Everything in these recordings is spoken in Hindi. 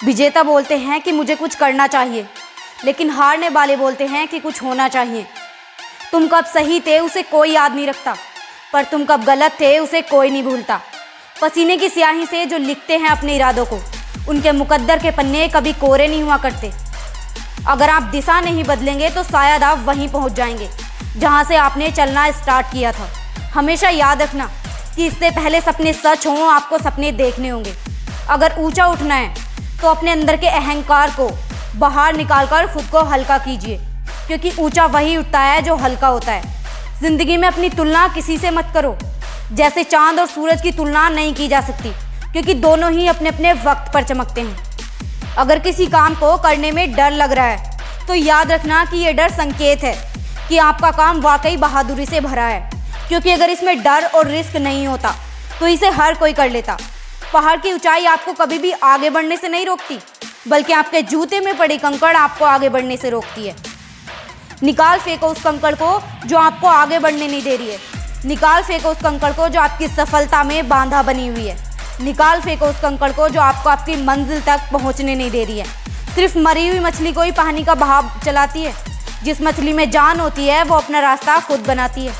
विजेता बोलते हैं कि मुझे कुछ करना चाहिए, लेकिन हारने वाले बोलते हैं कि कुछ होना चाहिए। तुम कब सही थे उसे कोई याद नहीं रखता, पर तुम कब गलत थे उसे कोई नहीं भूलता। पसीने की स्याही से जो लिखते हैं अपने इरादों को, उनके मुकद्दर के पन्ने कभी कोरे नहीं हुआ करते। अगर आप दिशा नहीं बदलेंगे तो शायद आप वहीं पहुंच जाएंगे जहां से आपने चलना स्टार्ट किया था। हमेशा याद रखना कि इससे पहले सपने सच हों, आपको सपने देखने होंगे। अगर ऊंचा उठना है तो अपने अंदर के अहंकार को बाहर निकालकर खुद को हल्का कीजिए, क्योंकि ऊंचा वही उठता है जो हल्का होता है। जिंदगी में अपनी तुलना किसी से मत करो। जैसे चांद और सूरज की तुलना नहीं की जा सकती, क्योंकि दोनों ही अपने अपने वक्त पर चमकते हैं। अगर किसी काम को करने में डर लग रहा है तो याद रखना कि यह डर संकेत है कि आपका काम वाकई बहादुरी से भरा है, क्योंकि अगर इसमें डर और रिस्क नहीं होता तो इसे हर कोई कर लेता। पहाड़ की ऊंचाई आपको कभी भी आगे बढ़ने से नहीं रोकती, बल्कि आपके जूते में पड़ी कंकड़ आपको आगे बढ़ने से रोकती है। निकाल फेंको उस कंकड़ को जो आपको आगे बढ़ने नहीं दे रही है। निकाल फेंको उस कंकड़ को जो आपकी सफलता में बांधा बनी हुई है। निकाल फेंको उस कंकड़ को जो आपको आपकी मंजिल तक पहुंचने नहीं दे रही है। सिर्फ मरी हुई मछली को ही पानी का बहाव चलाती है। जिस मछली में जान होती है वो अपना रास्ता खुद बनाती है।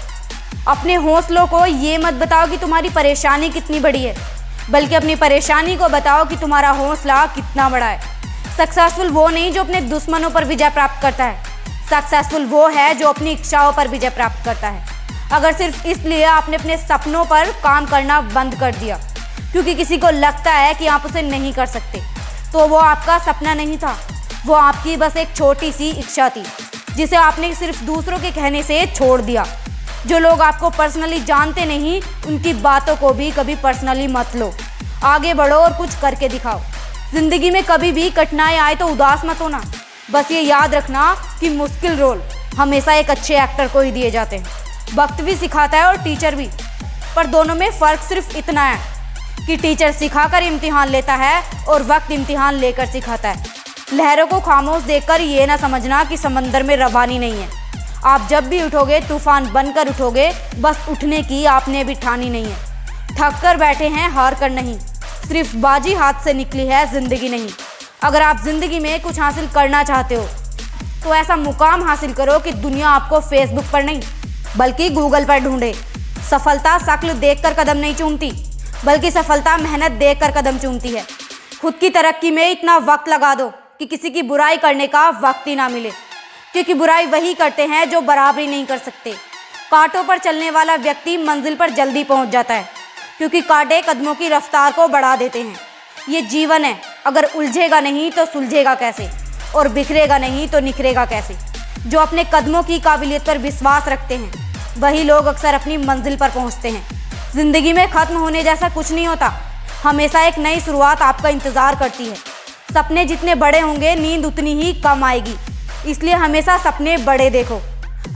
अपने हौसलों को ये मत बताओ कि तुम्हारी परेशानी कितनी बड़ी है, बल्कि अपनी परेशानी को बताओ कि तुम्हारा हौसला कितना बड़ा है। सक्सेसफुल वो नहीं जो अपने दुश्मनों पर विजय प्राप्त करता है, सक्सेसफुल वो है जो अपनी इच्छाओं पर विजय प्राप्त करता है। अगर सिर्फ इसलिए आपने अपने सपनों पर काम करना बंद कर दिया क्योंकि किसी को लगता है कि आप उसे नहीं कर सकते, तो वो आपका सपना नहीं था, वो आपकी बस एक छोटी सी इच्छा थी जिसे आपने सिर्फ दूसरों के कहने से छोड़ दिया। जो लोग आपको पर्सनली जानते नहीं, उनकी बातों को भी कभी पर्सनली मत लो। आगे बढ़ो और कुछ करके दिखाओ। जिंदगी में कभी भी कठिनाई आए तो उदास मत होना। बस ये याद रखना कि मुश्किल रोल हमेशा एक अच्छे एक्टर को ही दिए जाते हैं। वक्त भी सिखाता है और टीचर भी, पर दोनों में फ़र्क सिर्फ इतना है कि टीचर सिखाकर इम्तिहान लेता है और वक्त इम्तिहान लेकर सिखाता है। लहरों को खामोश देखकर ये ना समझना कि समंदर में रवानी नहीं है। आप जब भी उठोगे तूफान बनकर उठोगे, बस उठने की आपने भी ठानी नहीं है। थक कर बैठे हैं, हार कर नहीं। सिर्फ बाजी हाथ से निकली है, जिंदगी नहीं। अगर आप जिंदगी में कुछ हासिल करना चाहते हो तो ऐसा मुकाम हासिल करो कि दुनिया आपको फेसबुक पर नहीं बल्कि गूगल पर ढूंढे। सफलता शक्ल देखकर कदम नहीं चूमती, बल्कि सफलता मेहनत देखकर कदम चूमती है। खुद की तरक्की में इतना वक्त लगा दो कि किसी की बुराई करने का वक्त ही ना मिले, क्योंकि बुराई वही करते हैं जो बराबरी नहीं कर सकते। कांटों पर चलने वाला व्यक्ति मंजिल पर जल्दी पहुंच जाता है, क्योंकि कांटे कदमों की रफ्तार को बढ़ा देते हैं। ये जीवन है, अगर उलझेगा नहीं तो सुलझेगा कैसे, और बिखरेगा नहीं तो निखरेगा कैसे। जो अपने कदमों की काबिलियत पर विश्वास रखते हैं वही लोग अक्सर अपनी मंजिल पर पहुंचते हैं। जिंदगी में खत्म होने जैसा कुछ नहीं होता, हमेशा एक नई शुरुआत आपका इंतजार करती है। सपने जितने बड़े होंगे नींद उतनी ही कम आएगी, इसलिए हमेशा सपने बड़े देखो।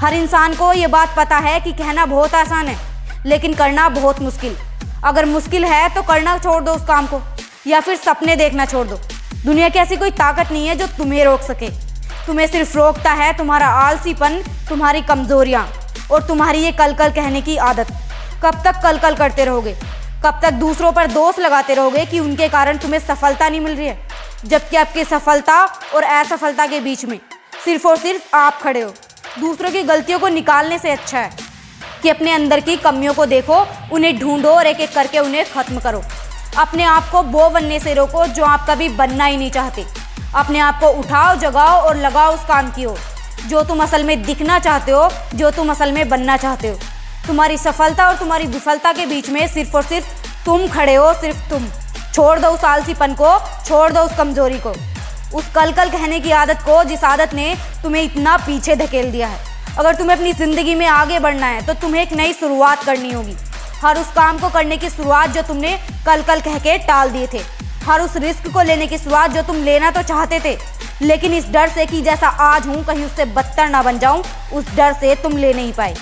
हर इंसान को ये बात पता है कि कहना बहुत आसान है, लेकिन करना बहुत मुश्किल। अगर मुश्किल है तो करना छोड़ दो उस काम को, या फिर सपने देखना छोड़ दो। दुनिया की ऐसी कोई ताकत नहीं है जो तुम्हें रोक सके। तुम्हें सिर्फ रोकता है तुम्हारा आलसीपन, तुम्हारी कमजोरियाँ और तुम्हारी ये कल कल कहने की आदत। कब तक कल कल करते रहोगे? कब तक दूसरों पर दोष लगाते रहोगे कि उनके कारण तुम्हें सफलता नहीं मिल रही है, जबकि आपकी सफलता और असफलता के बीच में सिर्फ और सिर्फ आप खड़े हो। दूसरों की गलतियों को निकालने से अच्छा है कि अपने अंदर की कमियों को देखो, उन्हें ढूंढो और एक एक करके उन्हें खत्म करो। अपने आप को वो बनने से रोको जो आप कभी बनना ही नहीं चाहते। अपने आप को उठाओ, जगाओ और लगाओ उस काम की ओर जो तुम असल में दिखना चाहते हो, जो तुम असल में बनना चाहते हो। तुम्हारी सफलता और तुम्हारी विफलता के बीच में सिर्फ और सिर्फ तुम खड़े हो, सिर्फ तुम। छोड़ दो उस आलसीपन को, छोड़ दो उस कमजोरी को, उस कल कल कहने की आदत को, जिस आदत ने तुम्हें इतना पीछे धकेल दिया है। अगर तुम्हें अपनी ज़िंदगी में आगे बढ़ना है तो तुम्हें एक नई शुरुआत करनी होगी। हर उस काम को करने की शुरुआत जो तुमने कल कल कह के टाल दिए थे। हर उस रिस्क को लेने की शुरुआत जो तुम लेना तो चाहते थे, लेकिन इस डर से कि जैसा आज हूँ कहीं उससे बदतर ना बन जाऊँ, उस डर से तुम ले नहीं पाए।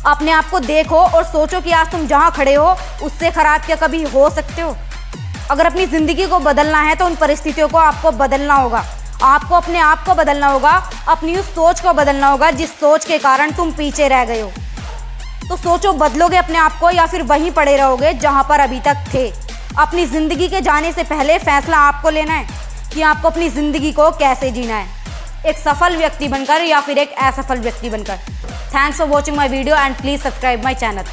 अपने आप को देखो और सोचो कि आज तुम जहाँ खड़े हो उससे खराब क्या कभी हो सकते हो। अगर अपनी ज़िंदगी को बदलना है तो उन परिस्थितियों को आपको बदलना होगा। आपको अपने आप को बदलना होगा, अपनी उस सोच को बदलना होगा जिस सोच के कारण तुम पीछे रह गए हो। तो सोचो, बदलोगे अपने आप को या फिर वहीं पड़े रहोगे जहाँ पर अभी तक थे। अपनी ज़िंदगी के जाने से पहले फैसला आपको लेना है कि आपको अपनी ज़िंदगी को कैसे जीना है, एक सफल व्यक्ति बनकर या फिर एक असफल व्यक्ति बनकर। Thanks for watching my video and please subscribe my channel.